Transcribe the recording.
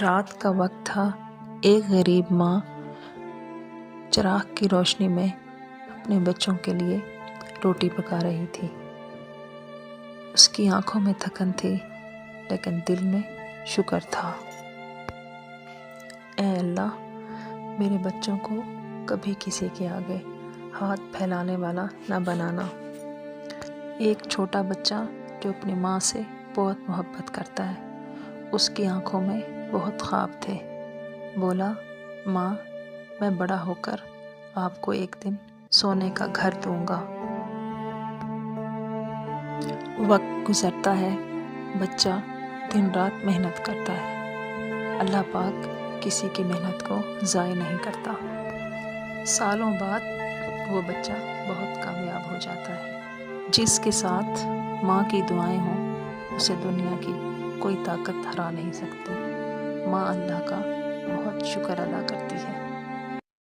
رات کا وقت تھا۔ ایک غریب ماں چراغ کی روشنی میں اپنے بچوں کے لیے روٹی پکا رہی تھی۔ اس کی آنکھوں میں تھکن تھی لیکن دل میں شکر تھا۔ اے اللہ، میرے بچوں کو کبھی کسی کے آگے ہاتھ پھیلانے والا نہ بنانا۔ ایک چھوٹا بچہ جو اپنی ماں سے بہت محبت کرتا ہے، اس کی آنکھوں میں بہت خواب تھے۔ بولا، ماں، میں بڑا ہو کر آپ کو ایک دن سونے کا گھر دوں گا۔ وقت گزرتا ہے، بچہ دن رات محنت کرتا ہے۔ اللہ پاک کسی کی محنت کو ضائع نہیں کرتا۔ سالوں بعد وہ بچہ بہت کامیاب ہو جاتا ہے۔ جس کے ساتھ ماں کی دعائیں ہوں، اسے دنیا کی کوئی طاقت ہرا نہیں سکتی۔ ماں اللہ کا بہت شکر ادا کرتی ہے۔